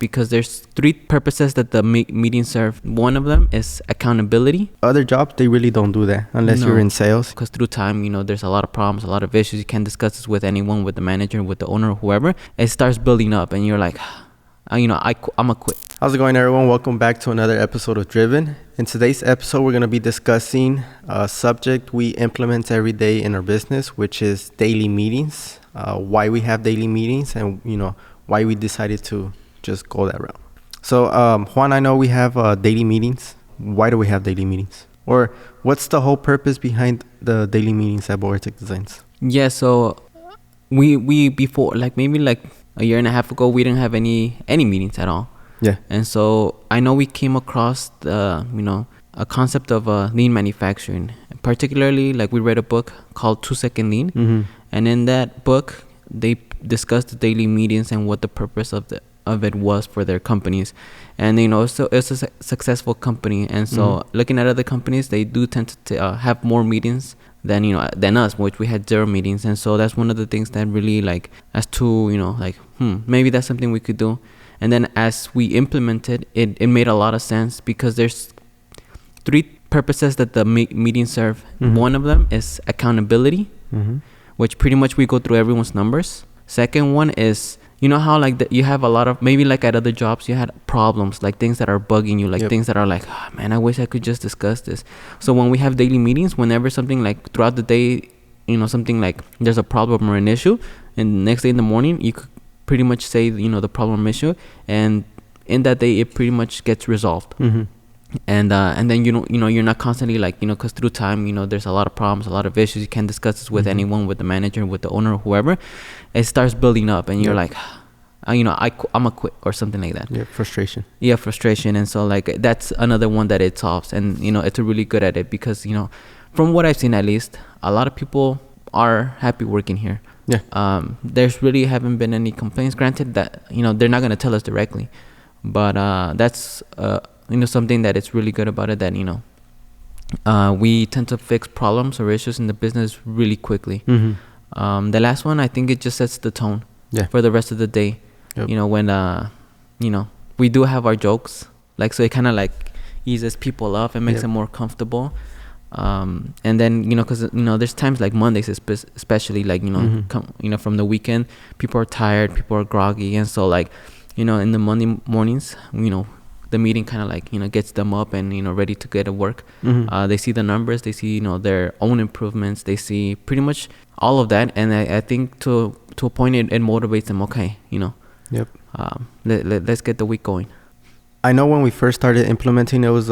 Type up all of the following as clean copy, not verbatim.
because there's three purposes that the meetings serve. One of them is accountability. Other jobs, they really don't do that unless you're in sales. Because through time, there's a lot of problems, a lot of issues. You can't discuss this with anyone, with the manager, with the owner, or whoever. It starts building up and you're like, I'm a quit. How's it going, everyone? Welcome back to another episode of Driven. In today's episode, we're going to be discussing a subject we implement every day in our business, which is daily meetings, why we have daily meetings, and, why we decided to just go that route. So, Juan, I know we have daily meetings. Why do we have daily meetings? Or what's the whole purpose behind the daily meetings at Boertic Designs? Yeah, so we before, maybe a year and a half ago, we didn't have any meetings at all. Yeah. And so I know we came across a concept of lean manufacturing. Particularly, we read a book called 2 Second Lean. Mm-hmm. And in that book, they discussed the daily meetings and what the purpose of it was for their companies. And so it's a successful company. And so looking at other companies, they do tend to have more meetings than us, which we had 0 meetings. And so that's one of the things that really as to maybe that's something we could do. And then as we implemented it made a lot of sense because there's 3 purposes that the meetings serve. Mm-hmm. One of them is accountability, which pretty much we go through everyone's numbers. Second one is, how you have a lot of, maybe at other jobs, you had problems, things that are bugging you, things that are man, I wish I could just discuss this. So when we have daily meetings, whenever something throughout the day, something there's a problem or an issue, and the next day in the morning, you could pretty much say, the problem issue, and in that day, it pretty much gets resolved. Mm-hmm. And then you're not constantly because through time there's a lot of problems, a lot of issues. You can't discuss this with anyone, with the manager, with the owner, or whoever. It starts building up, and you're I'm a quit or something like that. Yeah, frustration. Yeah, frustration. And so that's another one that it solves, and it's really good at it because from what I've seen, at least, a lot of people are happy working here. Yeah. There's really haven't been any complaints. Granted that they're not gonna tell us directly, but that's something that it's really good about it, that we tend to fix problems or issues in the business really quickly. Mm-hmm. The last one, I think it just sets the tone for the rest of the day. Yep. When we do have our jokes, so it kind of eases people up and makes them more comfortable. And then because there's times like Mondays especially from the weekend, people are tired, people are groggy, and so in the Monday mornings, the meeting kind of gets them up and ready to get to work. Mm-hmm. They see the numbers, they see their own improvements, they see pretty much all of that, and I think to a point it motivates them. Okay, Yep. Let's get the week going. I know when we first started implementing, it was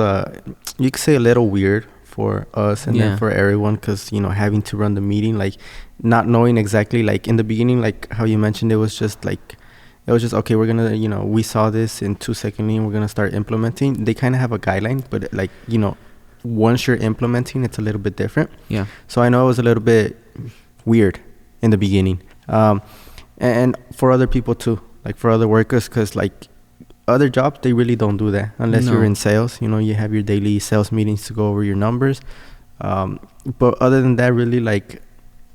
you could say a little weird for us and then for everyone, because having to run the meeting, not knowing exactly, in the beginning, how you mentioned, it was just okay, we're gonna we saw this in 2 Second Lean, we're gonna start implementing. They kind of have a guideline, but once you're implementing, it's a little bit different. Yeah. So I know it was a little bit weird in the beginning, and for other people too, for other workers, because other jobs, they really don't do that unless you're in sales. You have your daily sales meetings to go over your numbers, but other than that, really,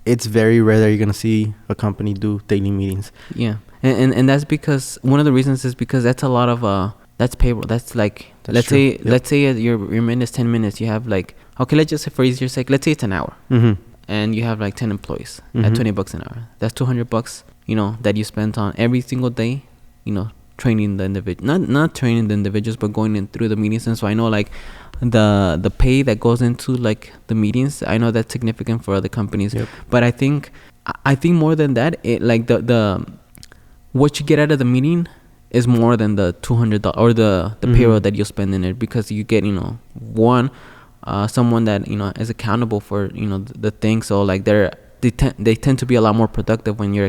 it's very rare that you're gonna see a company do daily meetings. Yeah. And that's because one of the reasons is because that's a lot of that's payroll. That's let's say your minute's 10 minutes. You have okay, let's just say for easier sake, let's say it's an hour. Mm-hmm. And you have 10 employees at $20 an hour. That's $200 that you spent on every single day training the individual, not training the individuals, but going in through the meetings. And so I know the pay that goes into the meetings, I know that's significant for other companies. Yep. But I think more than that, it the what you get out of the meeting is more than the $200 or the payroll that you'll spend in it, because you get someone that is accountable for the thing. So they tend to be a lot more productive when they're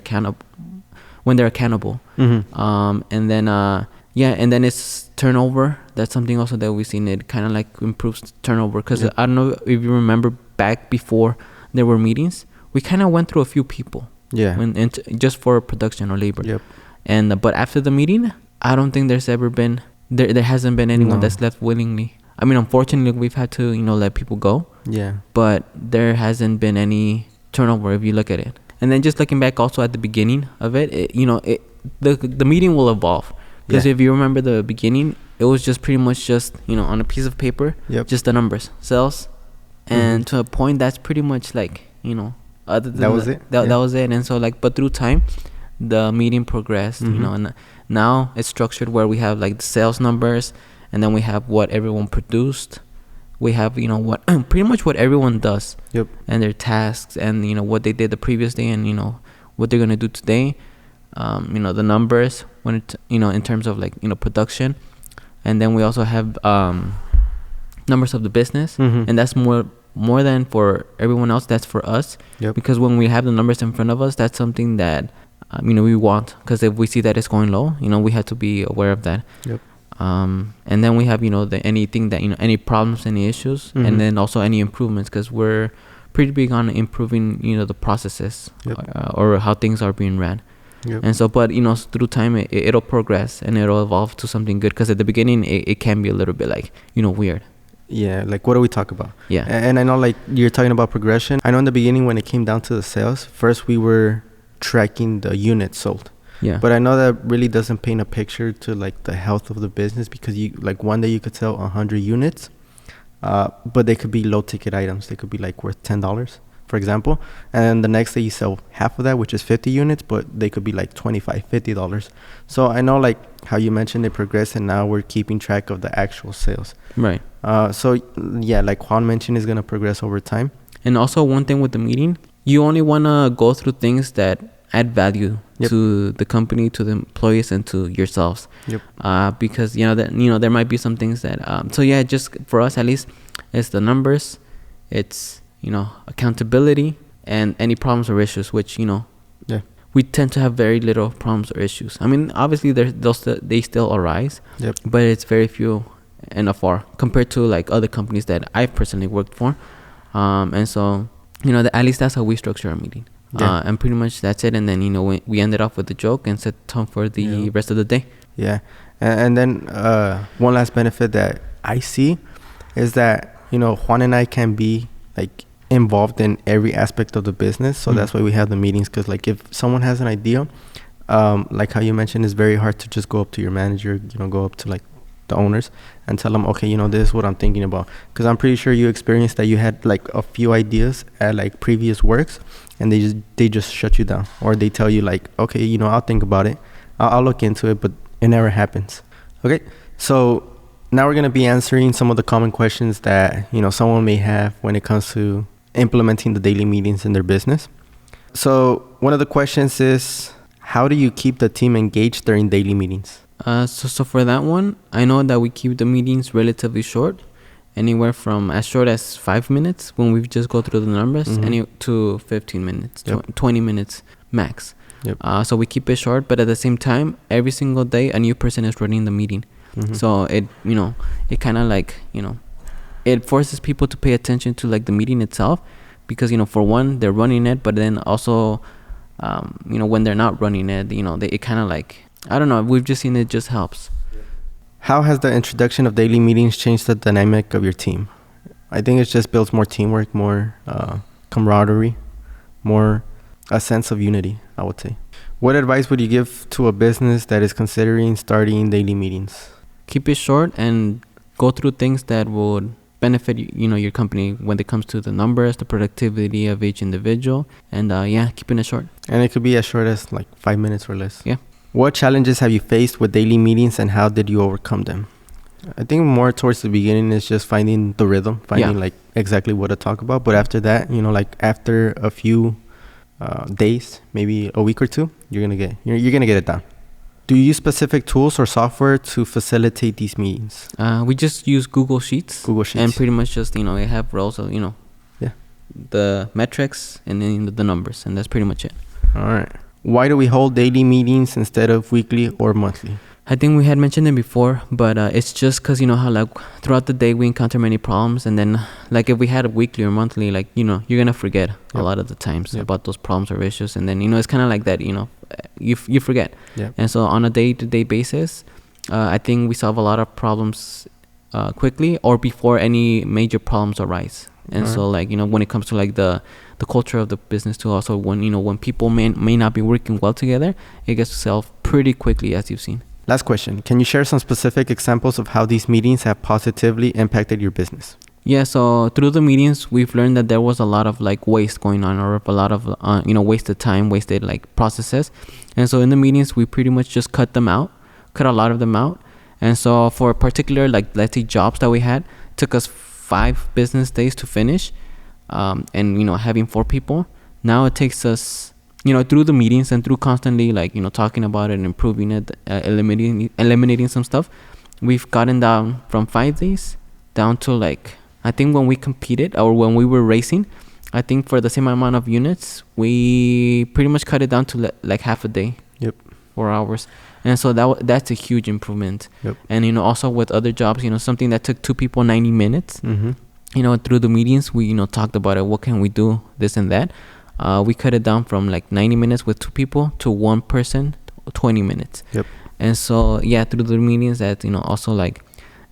accountable. Mm-hmm. And then and then it's turnover. That's something also that we've seen. It kind of improves turnover, because I don't know if you remember back before there were meetings, we kind of went through a few people. Yeah. Just for production or labor. Yep. And but after the meeting, I don't think there's ever been there hasn't been anyone that's left willingly. I mean, unfortunately, we've had to let people go. Yeah. But there hasn't been any turnover if you look at it. And then just looking back also at the beginning of it, the meeting will evolve. Because if you remember the beginning, it was just pretty much just, on a piece of paper, just the numbers, sales. And to a point, that's pretty much like, other than that was it. That was it. And so like, but through time, the meeting progressed, and now it's structured where we have like the sales numbers, and then we have what everyone produced. We have, what pretty much what everyone does, and their tasks, and what they did the previous day, and what they're gonna do today. The numbers when it, in terms of like production, and then we also have numbers of the business, and that's more than for everyone else. That's for us, because when we have the numbers in front of us, that's something that we want, because if we see that it's going low, we have to be aware of that. And then we have anything that any problems, any issues, and then also any improvements, because we're pretty big on improving the processes, or how things are being ran. And so, but through time it'll progress and it'll evolve to something good, because at the beginning it can be a little bit like weird. Like what do we talk about? And I know like you're talking about progression. I know in the beginning when it came down to the sales, first we were tracking the units sold. But I know that really doesn't paint a picture to like the health of the business, because you like one day you could sell 100 units, but they could be low ticket items. They could be like worth $10, for example, and the next day you sell half of that, which is 50 units, but they could be like $25-$50. So I know like how you mentioned it progressed, and now we're keeping track of the actual sales, right? So yeah, like Juan mentioned, is going to progress over time. And also one thing with the meeting, you only want to go through things that add value to the company, to the employees, and to yourselves. Because there might be some things that so yeah, just for us at least, it's the numbers, it's accountability, and any problems or issues, which we tend to have very little problems or issues. I mean, obviously they still arise, but it's very few and far compared to like other companies that I've personally worked for. And so at least that's how we structure our meeting. And pretty much that's it. And then we ended off with the joke and set tone for the rest of the day. And then one last benefit that I see is that Juan and I can be like involved in every aspect of the business. So that's why we have the meetings, because like if someone has an idea, like how you mentioned, it's very hard to just go up to your manager, go up to like the owners and tell them, okay, this is what I'm thinking about. Because I'm pretty sure you experienced that you had like a few ideas at like previous works, and they just shut you down, or they tell you like, okay, I'll think about it, I'll look into it, but it never happens. Okay, so now we're going to be answering some of the common questions that someone may have when it comes to implementing the daily meetings in their business. So one of the questions is, how do you keep the team engaged during daily meetings? So for that one, I know that we keep the meetings relatively short, anywhere from as short as 5 minutes when we just go through the numbers, to 15 minutes, 20 minutes max. So we keep it short, but at the same time, every single day a new person is running the meeting. So it it kind of like it forces people to pay attention to like the meeting itself, because for one, they're running it, but then also when they're not running it, it kind of like, I don't know, we've just seen it just helps. How has the introduction of daily meetings changed the dynamic of your team? I think it just builds more teamwork, more camaraderie, more a sense of unity, I would say. What advice would you give to a business that is considering starting daily meetings? Keep it short and go through things that would benefit your company when it comes to the numbers, the productivity of each individual, and keeping it short. And it could be as short as like 5 minutes or less. What challenges have you faced with daily meetings, and how did you overcome them? I think more towards the beginning is just finding the rhythm, finding like exactly what to talk about. But after that, like after a few days, maybe a week or two, you're gonna get it done. Do you use specific tools or software to facilitate these meetings? We just use Google Sheets. And pretty much just it have rows of the metrics and then the numbers, and that's pretty much it. All right. Why do we hold daily meetings instead of weekly or monthly? I think we had mentioned it before, but it's just because how like throughout the day we encounter many problems, and then like if we had a weekly or monthly, like you're gonna forget a lot of the times about those problems or issues, and then it's kind of like that, you forget. And so on a day-to-day basis, I think we solve a lot of problems quickly or before any major problems arise. And so like when it comes to like the culture of the business too, also when when people may not be working well together, it gets solved pretty quickly, as you've seen. Last question. Can you share some specific examples of how these meetings have positively impacted your business? Yeah, so through the meetings, we've learned that there was a lot of like waste going on, or a lot of wasted time, wasted like processes. And so in the meetings, we pretty much just cut a lot of them out. And so for particular, like let's say jobs that we had, took us 5 business days to finish. And having 4 people, now it takes us through the meetings and through constantly like talking about it and improving it, eliminating some stuff, we've gotten down from 5 days down to like, I think when we competed or when we were racing, I think for the same amount of units, we pretty much cut it down to like half a day. Yep. 4 hours. And so that's a huge improvement. Yep. And also with other jobs, something that took 2 people 90 minutes, Mm-hmm. Through the meetings, we talked about it. What can we do? This and that. We cut it down from like 90 minutes with 2 people to 1 person, 20 minutes. Yep. And so through the meetings, that also like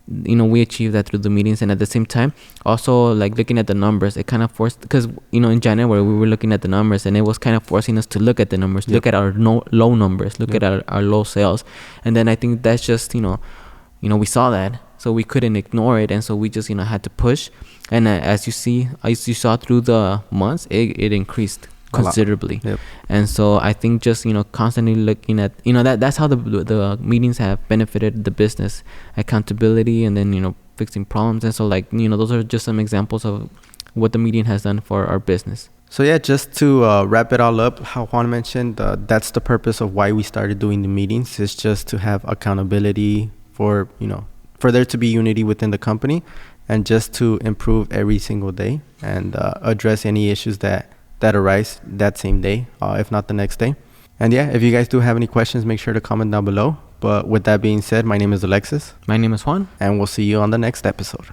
we achieved that through the meetings. And at the same time, also like looking at the numbers, it kind of forced, because in January we were looking at the numbers, and it was kind of forcing us to look at the numbers. Yep. Look at our low numbers, look at our low sales. And then I think that's just we saw that, so we couldn't ignore it, and so we just had to push. And as you saw through the months, it increased considerably. Yep. And so I think just constantly looking at that's how the meetings have benefited the business, accountability, and then fixing problems. And so like those are just some examples of what the meeting has done for our business. So yeah, just to wrap it all up, how Juan mentioned, that's the purpose of why we started doing the meetings. Is just to have accountability for for there to be unity within the company, and just to improve every single day and address any issues that arise that same day, if not the next day. And yeah, if you guys do have any questions, make sure to comment down below. But with that being said, my name is Alexis. My name is Juan. And we'll see you on the next episode.